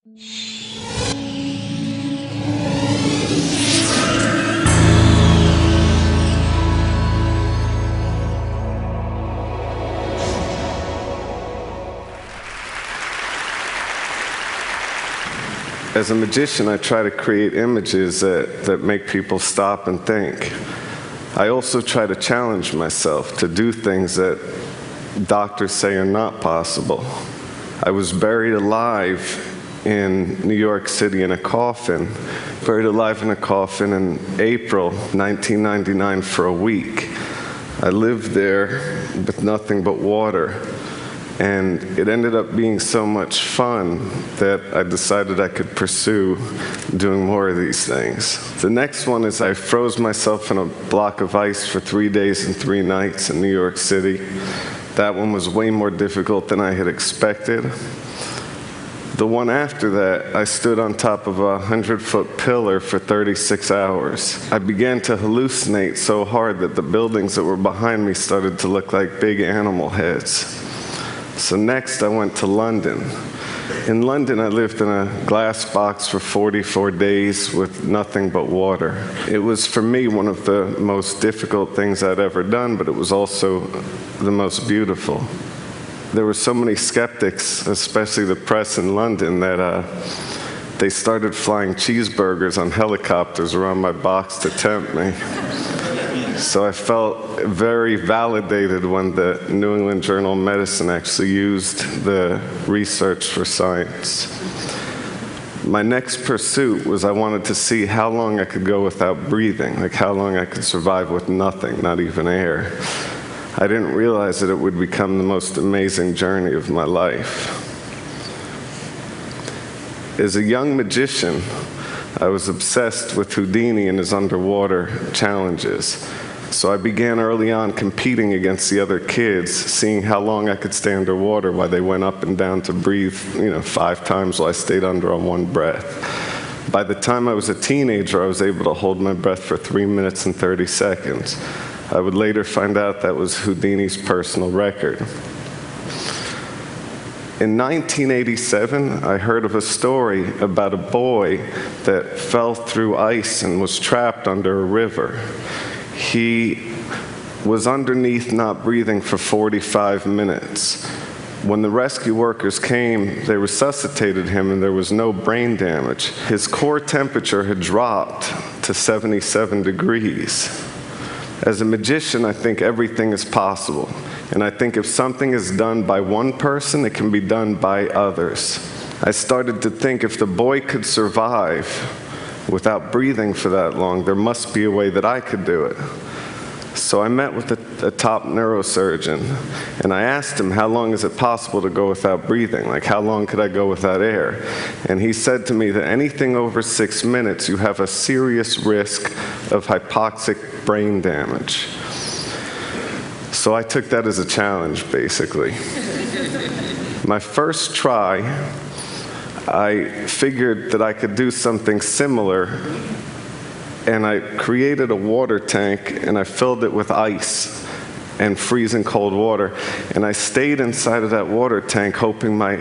As a magician, I try to create images that make people stop and think. I also try to challenge myself to do things that doctors say are not possible. I was buried alive in New York City in a coffin, buried alive in a coffin in April 1999 for a week. I lived there with nothing but water. And it ended up being so much fun that I decided I could pursue doing more of these things. The next one is I froze myself in a block of ice for 3 days and 3 nights in New York City. That one was way more difficult than I had expected. The one after that, I stood on top of a 100-foot pillar for 36 hours. I began to hallucinate so hard that the buildings that were behind me started to look like big animal heads. So next I went to London. In London I lived in a glass box for 44 days with nothing but water. It was for me one of the most difficult things I'd ever done, but it was also the most beautiful. There were so many skeptics, especially the press in London, that they started flying cheeseburgers on helicopters around my box to tempt me. So I felt very validated when the New England Journal of Medicine actually used the research for science. My next pursuit was I wanted to see how long I could go without breathing, like how long I could survive with nothing, not even air. I didn't realize that it would become the most amazing journey of my life. As a young magician, I was obsessed with Houdini and his underwater challenges. So I began early on competing against the other kids, seeing how long I could stay underwater while they went up and down to breathe, 5 times while I stayed under on one breath. By the time I was a teenager, I was able to hold my breath for 3 minutes and 30 seconds. I would later find out that was Houdini's personal record. In 1987, I heard of a story about a boy that fell through ice and was trapped under a river. He was underneath not breathing for 45 minutes. When the rescue workers came, they resuscitated him and there was no brain damage. His core temperature had dropped to 77 degrees. As a magician, I think everything is possible. And I think if something is done by one person, it can be done by others. I started to think if the boy could survive without breathing for that long, there must be a way that I could do it. So I met with a top neurosurgeon, and I asked him, how long is it possible to go without breathing? Like, how long could I go without air? And he said to me that anything over 6 minutes, you have a serious risk of hypoxic brain damage. So I took that as a challenge, basically. My first try, I figured that I could do something similar, and I created a water tank and I filled it with ice and freezing cold water, and I stayed inside of that water tank hoping my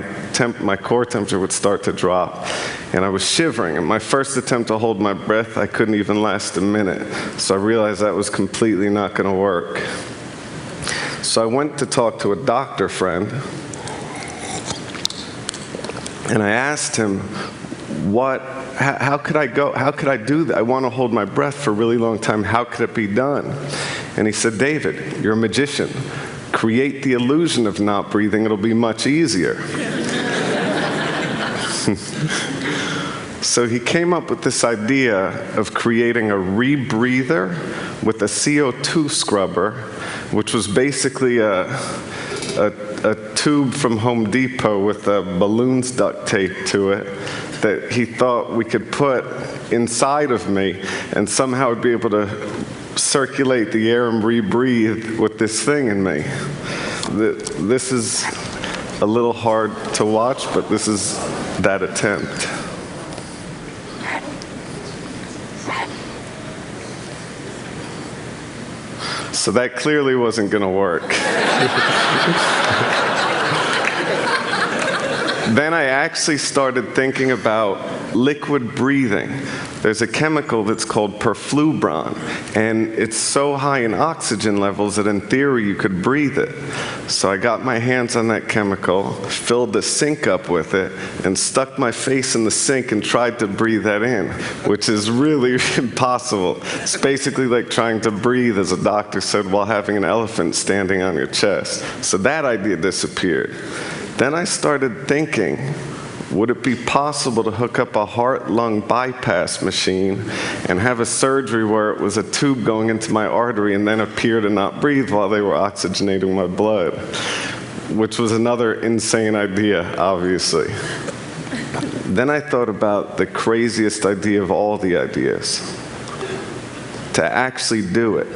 core temperature would start to drop. And I was shivering, and my first attempt to hold my breath, I couldn't even last a minute. So I realized that was completely not going to work. So I went to talk to a doctor friend, and I asked him, how could I do that? I want to hold my breath for a really long time. How could it be done? And he said, David, you're a magician. Create the illusion of not breathing. It'll be much easier. So he came up with this idea of creating a rebreather with a CO2 scrubber, which was basically a tube from Home Depot with balloons duct taped to it that he thought we could put inside of me, and somehow I'd be able to circulate the air and rebreathe with this thing in me. This is a little hard to watch, but this is that attempt. So that clearly wasn't going to work. Then I actually started thinking about liquid breathing. There's a chemical that's called perfluorine, and it's so high in oxygen levels that in theory you could breathe it. So I got my hands on that chemical, filled the sink up with it, and stuck my face in the sink and tried to breathe that in, which is really impossible. It's basically like trying to breathe, as a doctor said, while having an elephant standing on your chest. So that idea disappeared. Then I started thinking, would it be possible to hook up a heart-lung bypass machine and have a surgery where it was a tube going into my artery and then appear to not breathe while they were oxygenating my blood? Which was another insane idea, obviously. Then I thought about the craziest idea of all the ideas. To actually do it.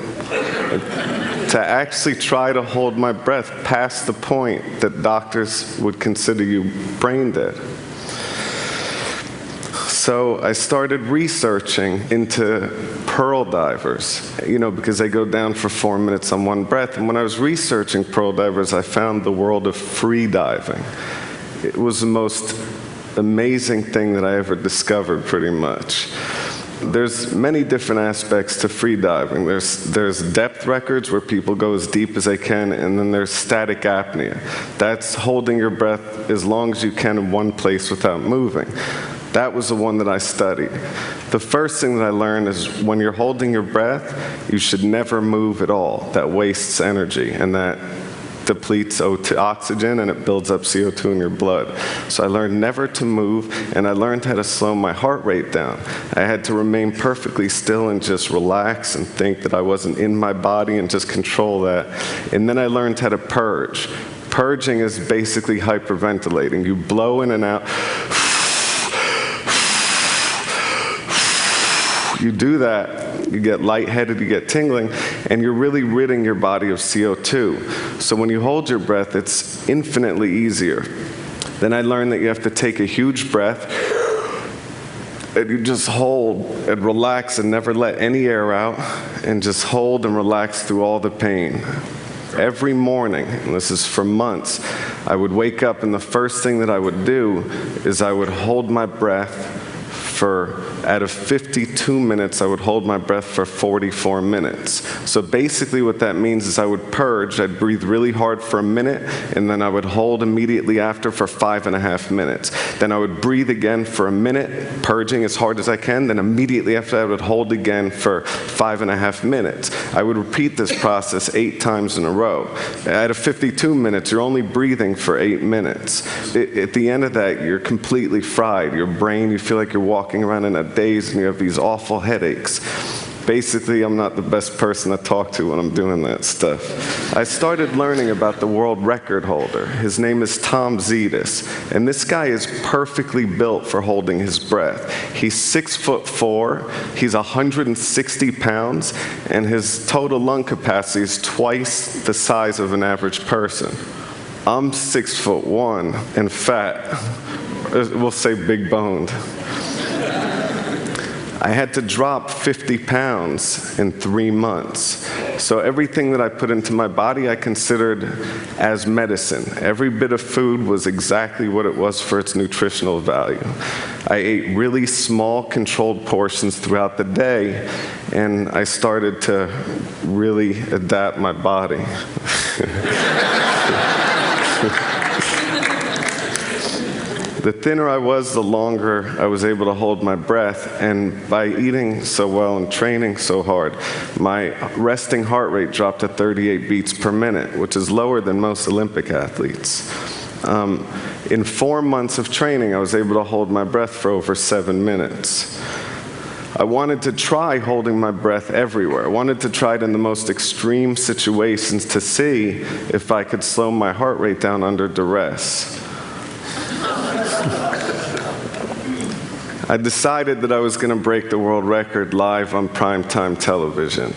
To actually try to hold my breath past the point that doctors would consider you brain dead. So I started researching into pearl divers, because they go down for 4 minutes on one breath. And when I was researching pearl divers, I found the world of free diving. It was the most amazing thing that I ever discovered, pretty much. There's many different aspects to free diving. There's depth records where people go as deep as they can, and then there's static apnea. That's holding your breath as long as you can in one place without moving. That was the one that I studied. The first thing that I learned is when you're holding your breath, you should never move at all. That wastes energy, and that depletes oxygen, and it builds up CO2 in your blood. So I learned never to move, and I learned how to slow my heart rate down. I had to remain perfectly still and just relax and think that I wasn't in my body and just control that. And then I learned how to purge. Purging is basically hyperventilating. You blow in and out. You do that, you get lightheaded, you get tingling, and you're really ridding your body of CO2. So when you hold your breath, it's infinitely easier. Then I learned that you have to take a huge breath, and you just hold and relax and never let any air out, and just hold and relax through all the pain. Every morning, and this is for months, I would wake up, and the first thing that I would do is I would hold my breath out of 52 minutes, I would hold my breath for 44 minutes. So basically what that means is I would purge, I'd breathe really hard for a minute, and then I would hold immediately after for 5.5 minutes. Then I would breathe again for a minute, purging as hard as I can, then immediately after I would hold again for 5.5 minutes. I would repeat this process 8 times in a row. Out of 52 minutes, you're only breathing for 8 minutes. At the end of that, you're completely fried. Your brain, you feel like you're walking around in a daze and you have these awful headaches. Basically, I'm not the best person to talk to when I'm doing that stuff. I started learning about the world record holder. His name is Tom Zetas, and this guy is perfectly built for holding his breath. He's 6'4", he's 160 pounds, and his total lung capacity is twice the size of an average person. I'm 6'1" and fat. We'll say big boned. I had to drop 50 pounds in 3 months. So everything that I put into my body I considered as medicine. Every bit of food was exactly what it was for its nutritional value. I ate really small, controlled portions throughout the day, and I started to really adapt my body. The thinner I was, the longer I was able to hold my breath, and by eating so well and training so hard, my resting heart rate dropped to 38 beats per minute, which is lower than most Olympic athletes. In 4 months of training, I was able to hold my breath for over 7 minutes. I wanted to try holding my breath everywhere. I wanted to try it in the most extreme situations to see if I could slow my heart rate down under duress. I decided that I was going to break the world record live on primetime television.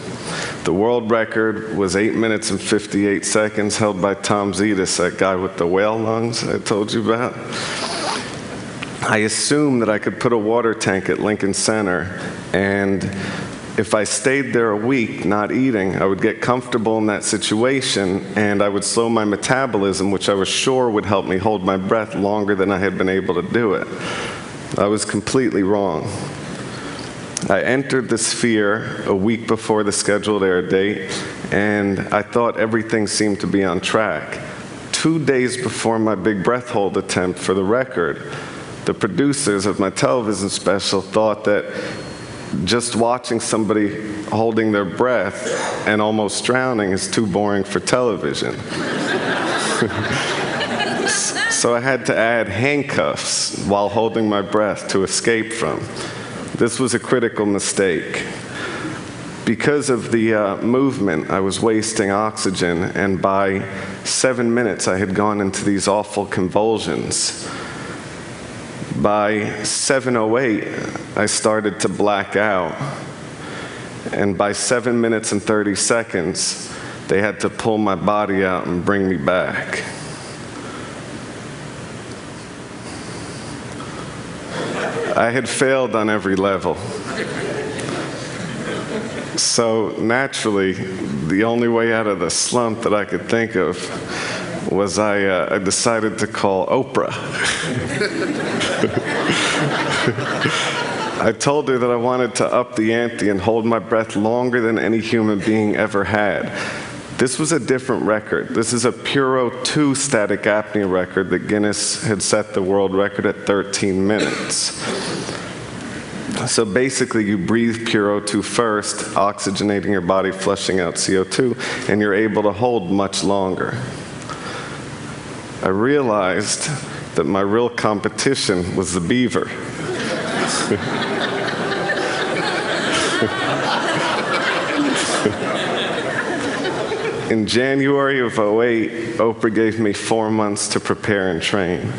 The world record was 8 minutes and 58 seconds, held by Tom Zetas, that guy with the whale lungs I told you about. I assumed that I could put a water tank at Lincoln Center and If I stayed there a week not eating, I would get comfortable in that situation and I would slow my metabolism, which I was sure would help me hold my breath longer than I had been able to do it. I was completely wrong. I entered the sphere a week before the scheduled air date, and I thought everything seemed to be on track. 2 days before my big breath hold attempt for the record, the producers of my television special thought that just watching somebody holding their breath and almost drowning is too boring for television. So I had to add handcuffs while holding my breath to escape from. This was a critical mistake. Because of the movement, I was wasting oxygen, and by 7 minutes I had gone into these awful convulsions. By 7:08, I started to black out, and by 7 minutes and 30 seconds, they had to pull my body out and bring me back. I had failed on every level. So naturally, the only way out of the slump that I could think of was I decided to call Oprah. I told her that I wanted to up the ante and hold my breath longer than any human being ever had. This was a different record. This is a Puro 2 static apnea record that Guinness had set the world record at 13 minutes. So basically, you breathe Puro 2 first, oxygenating your body, flushing out CO2, and you're able to hold much longer. I realized that my real competition was the beaver. In January of '08, Oprah gave me 4 months to prepare and train.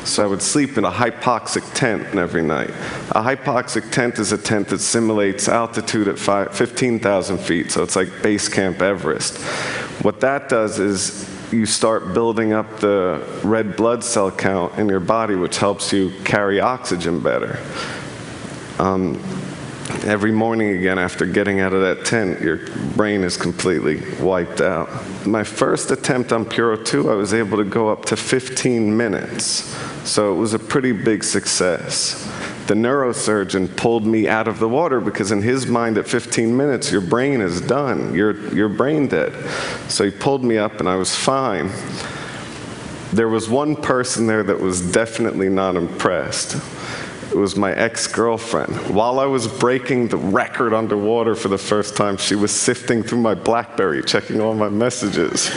So I would sleep in a hypoxic tent every night. A hypoxic tent is a tent that simulates altitude at 15,000 feet, so it's like base camp Everest. What that does is you start building up the red blood cell count in your body, which helps you carry oxygen better. Every morning again, after getting out of that tent, your brain is completely wiped out. My first attempt on Puro 2, I was able to go up to 15 minutes. So it was a pretty big success. The neurosurgeon pulled me out of the water because in his mind at 15 minutes, your brain is done. You're brain dead. So he pulled me up and I was fine. There was one person there that was definitely not impressed. It was my ex-girlfriend. While I was breaking the record underwater for the first time, she was sifting through my BlackBerry, checking all my messages.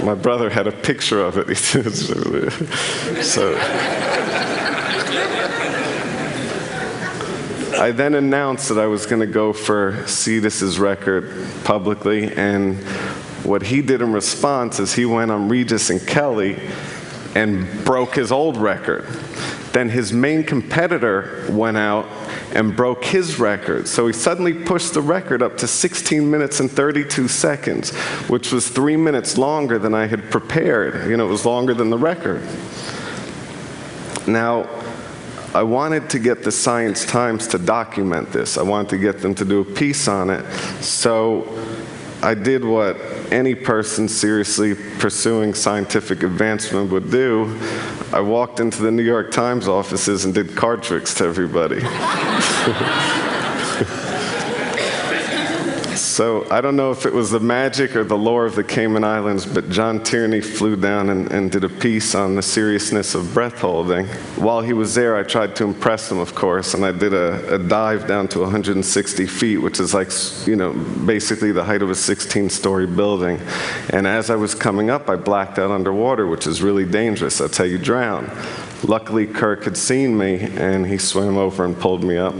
My brother had a picture of it. So I then announced that I was going to go for Cetus's record publicly, and what he did in response is he went on Regis and Kelly and broke his old record. Then his main competitor went out and broke his record. So he suddenly pushed the record up to 16 minutes and 32 seconds, which was 3 minutes longer than I had prepared. You know, it was longer than the record. Now, I wanted to get the Science Times to document this. I wanted to get them to do a piece on it. So I did what any person seriously pursuing scientific advancement would do. I walked into the New York Times offices and did card tricks to everybody. So I don't know if it was the magic or the lore of the Cayman Islands, but John Tierney flew down and did a piece on the seriousness of breath holding. While he was there, I tried to impress him, of course, and I did a dive down to 160 feet, which is like, you know, basically the height of a 16-story building. And as I was coming up, I blacked out underwater, which is really dangerous. That's how you drown. Luckily, Kirk had seen me, and he swam over and pulled me up.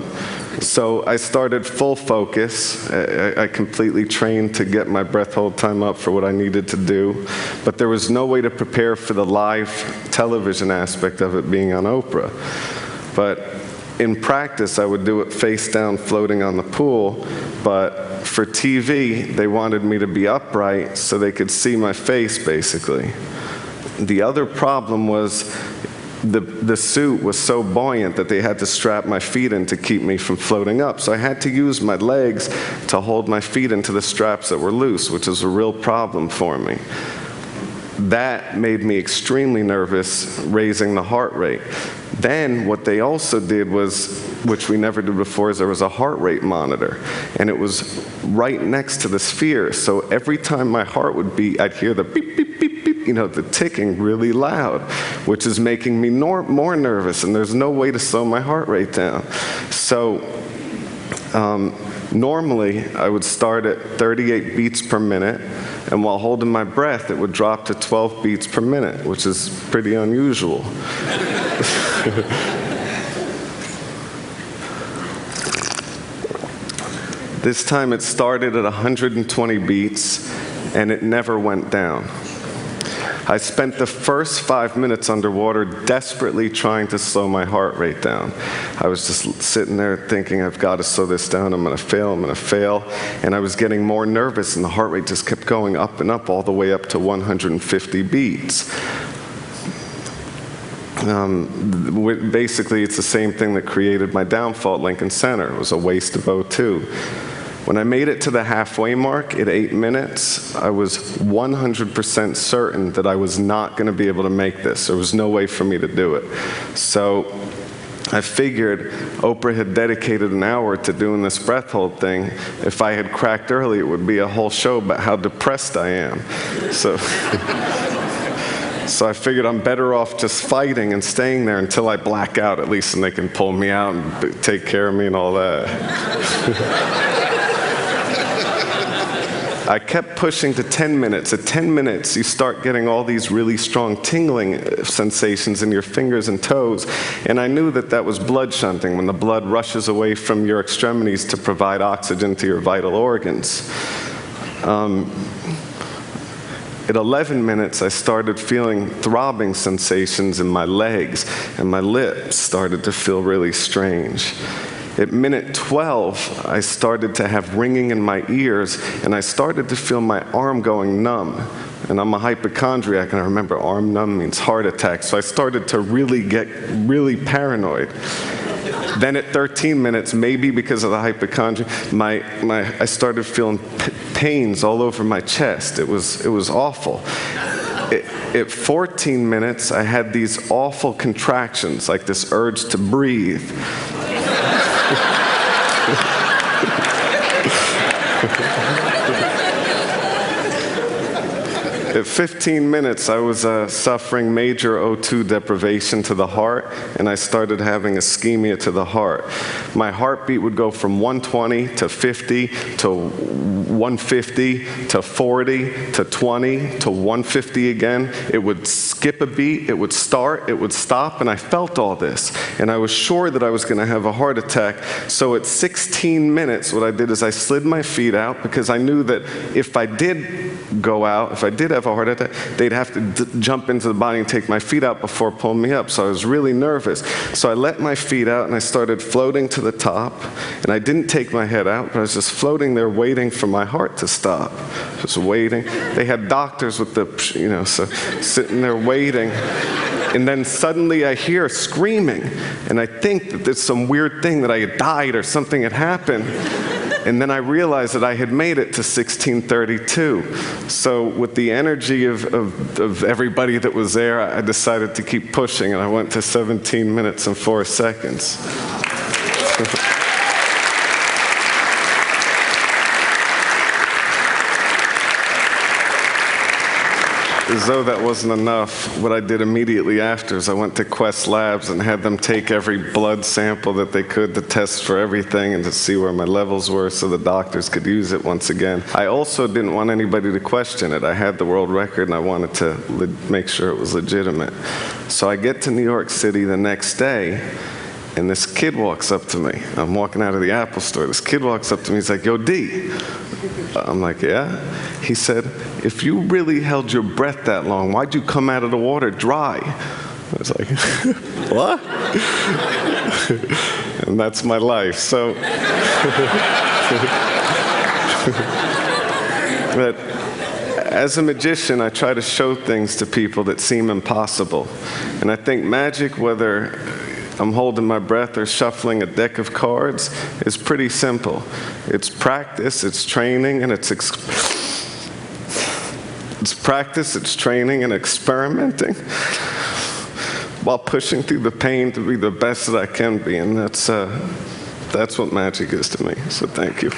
So I started full focus. I completely trained to get my breath hold time up for what I needed to do. But there was no way to prepare for the live television aspect of it being on Oprah. But in practice, I would do it face down, floating on the pool. But for TV, they wanted me to be upright so they could see my face, basically. The other problem was the suit was so buoyant that they had to strap my feet in to keep me from floating up. So I had to use my legs to hold my feet into the straps that were loose, which is a real problem for me. That made me extremely nervous, raising the heart rate. Then what they also did was, which we never did before, is there was a heart rate monitor, and it was right next to the sphere. So every time my heart would beat, I'd hear the beep, beep, beep, beep, you know, the ticking really loud, which is making me more nervous, and there's no way to slow my heart rate down. So normally, I would start at 38 beats per minute, and while holding my breath, it would drop to 12 beats per minute, which is pretty unusual. This time it started at 120 beats, and it never went down. I spent the first 5 minutes underwater desperately trying to slow my heart rate down. I was just sitting there thinking, I've got to slow this down, I'm going to fail. And I was getting more nervous, and the heart rate just kept going up and up, all the way up to 150 beats. Basically, it's the same thing that created my downfall at Lincoln Center. It was a waste of O2. When I made it to the halfway mark at 8 minutes, I was 100% certain that I was not going to be able to make this. There was no way for me to do it. So I figured Oprah had dedicated an hour to doing this breath hold thing. If I had cracked early, it would be a whole show about how depressed I am. So I figured I'm better off just fighting and staying there until I black out, at least, and they can pull me out and take care of me and all that. I kept pushing to 10 minutes. At 10 minutes, you start getting all these really strong tingling sensations in your fingers and toes, and I knew that that was blood shunting, when the blood rushes away from your extremities to provide oxygen to your vital organs. At 11 minutes, I started feeling throbbing sensations in my legs, and my lips started to feel really strange. At minute 12, I started to have ringing in my ears, and I started to feel my arm going numb. And I'm a hypochondriac, and I remember arm numb means heart attack, so I started to really get really paranoid. Then at 13 minutes, maybe because of the hypochondria, I started feeling pains all over my chest. It was awful. At 14 minutes, I had these awful contractions, like this urge to breathe. At 15 minutes, I was suffering major O2 deprivation to the heart, and I started having ischemia to the heart. My heartbeat would go from 120 to 50 to 150 to 40 to 20 to 150 again. It would skip a beat, it would start, it would stop, and I felt all this. And I was sure that I was going to have a heart attack. So at 16 minutes, what I did is I slid my feet out, because I knew that if I did go out, if I did have a heart attack, they'd have to jump into the body and take my feet out before pulling me up. So I was really nervous. So I let my feet out, and I started floating to the top. And I didn't take my head out, but I was just floating there waiting for my heart to stop. Just waiting. They had doctors with the, so sitting there waiting. And then suddenly I hear screaming. And I think that there's some weird thing, that I had died or something had happened. And then I realized that I had made it to 1632. So with the energy of everybody that was there, I decided to keep pushing, and I went to 17 minutes and 4 seconds. As though that wasn't enough, what I did immediately after is I went to Quest Labs and had them take every blood sample that they could to test for everything and to see where my levels were, so the doctors could use it once again. I also didn't want anybody to question it. I had the world record, and I wanted to make sure it was legitimate. So I get to New York City the next day, and this kid walks up to me. I'm walking out of the Apple store. This kid walks up to me. He's like, "Yo, D." I'm like, "Yeah?" He said, "If you really held your breath that long, why'd you come out of the water dry?" I was like, "What?" And that's my life. So, but As a magician, I try to show things to people that seem impossible. And I think magic, whether I'm holding my breath or shuffling a deck of cards, is pretty simple. It's practice, it's training, and it's practice, it's training, and experimenting while pushing through the pain to be the best that I can be. And that's what magic is to me. So thank you.